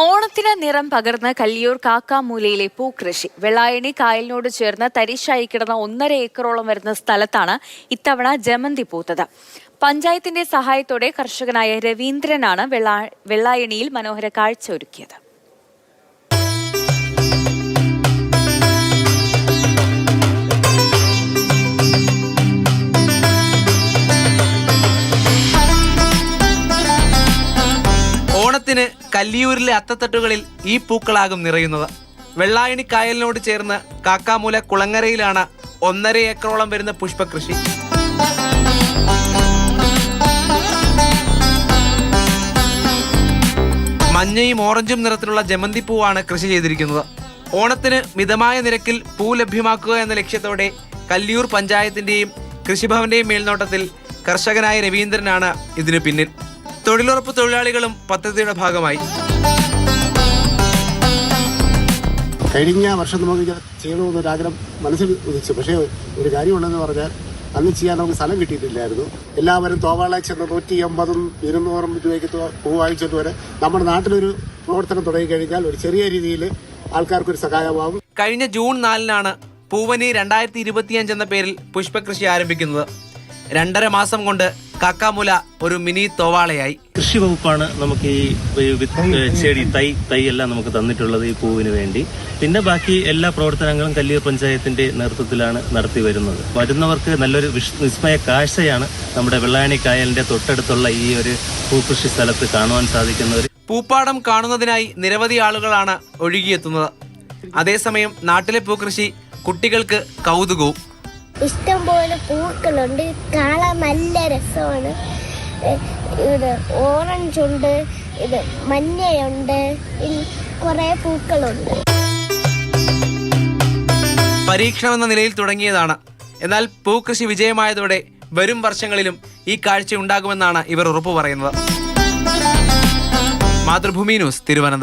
ഓണത്തിന് നിറം പകർന്ന കല്ലിയൂർ കാക്കാമൂലയിലെ പൂക്കൃഷി വെള്ളായണി കായലിനോട് ചേർന്ന് തരിശായി കിടന്ന 1.5 ഏക്കറോളം വരുന്ന സ്ഥലത്താണ് ഇത്തവണ ജമന്തി പൂത്തത്. പഞ്ചായത്തിന്റെ സഹായത്തോടെ കർഷകനായ രവീന്ദ്രനാണ് വെള്ളായണിയിൽ മനോഹര കാഴ്ച ഒരുക്കിയത്. ഓണത്തിന് കല്ലിയൂരിലെ അത്തത്തട്ടുകളിൽ ഈ പൂക്കളാകും നിറയുന്നത്. വെള്ളായണി കായലിനോട് ചേർന്ന് കാക്കാമൂല കുളങ്ങരയിലാണ് 1.5 ഏക്കറോളം വരുന്ന പുഷ്പകൃഷി. മഞ്ഞയും ഓറഞ്ചും നിറത്തിലുള്ള ജമന്തി പൂവാണ് കൃഷി ചെയ്തിരിക്കുന്നത്. ഓണത്തിന് മിതമായ നിരക്കിൽ പൂ ലഭ്യമാക്കുക എന്ന ലക്ഷ്യത്തോടെ കല്ലിയൂർ പഞ്ചായത്തിന്റെയും കൃഷിഭവന്റെയും മേൽനോട്ടത്തിൽ കർഷകനായ രവീന്ദ്രനാണ് ഇതിനു പിന്നിൽ. തൊഴിലുറപ്പ് തൊഴിലാളികളും പദ്ധതിയുടെ ഭാഗമായി. കഴിഞ്ഞ വർഷം നമുക്ക് ചെയ്യണമെന്നൊരാഗ്രഹം മനസ്സിൽ ഉദിച്ചു. പക്ഷേ ഒരു കാര്യമുണ്ടെന്ന് പറഞ്ഞാൽ അന്ന് ചെയ്യാൻ നമുക്ക് സ്ഥലം കിട്ടിയിട്ടില്ലായിരുന്നു. എല്ലാവരും തോവാള ചെന്ന് 150 200 രൂപയ്ക്ക് പൂ വാങ്ങിച്ചിട്ട് വരെ നമ്മുടെ നാട്ടിലൊരു പ്രവർത്തനം തുടങ്ങിക്കഴിഞ്ഞാൽ ഒരു ചെറിയ രീതിയിൽ ആൾക്കാർക്കൊരു സഹായമാകും. കഴിഞ്ഞ ജൂൺ 4-നാണ് പൂവനി 2025 എന്ന പേരിൽ പുഷ്പകൃഷി ആരംഭിക്കുന്നത്. 2.5 മാസം കൊണ്ട് കാക്കാമൂല ഒരു മിനി തോവാളയായി. കൃഷി വകുപ്പാണ് നമുക്ക് ഈ ചെടി തൈ എല്ലാം നമുക്ക് തന്നിട്ടുള്ളത് ഈ പൂവിന് വേണ്ടി. പിന്നെ ബാക്കി എല്ലാ പ്രവർത്തനങ്ങളും കല്ലിയൂർ പഞ്ചായത്തിന്റെ നേതൃത്വത്തിലാണ് നടത്തി വരുന്നത്. വരുന്നവർക്ക് നല്ലൊരു വിസ്മയ കാഴ്ചയാണ് നമ്മുടെ വെള്ളായണി കായലിന്റെ തൊട്ടടുത്തുള്ള ഈ ഒരു പൂക്കൃഷി സ്ഥലത്ത് കാണുവാൻ സാധിക്കുന്നത്. പൂപ്പാടം കാണുന്നതിനായി നിരവധി ആളുകളാണ് ഒഴുകിയെത്തുന്നത്. അതേസമയം നാട്ടിലെ പൂക്കൃഷി കുട്ടികൾക്ക് കൗതുകവും. ഇഷ്ടംപോലെ പൂക്കളുണ്ട്, കാണാൻ നല്ല രസമാണ്. ഇത് ഓറഞ്ച് ഉണ്ട്, ഇത് മഞ്ഞയുണ്ട്, കുറെ പൂക്കളുണ്ട്. പരീക്ഷണമെന്ന നിലയിൽ തുടങ്ങിയതാണ്. എന്നാൽ പൂക്കൃഷി വിജയമായതോടെ വരും വർഷങ്ങളിലും ഈ കാഴ്ച ഉണ്ടാകുമെന്നാണ് ഇവർ ഉറപ്പു പറയുന്നത്. മാതൃഭൂമി ന്യൂസ്, തിരുവനന്തപുരം.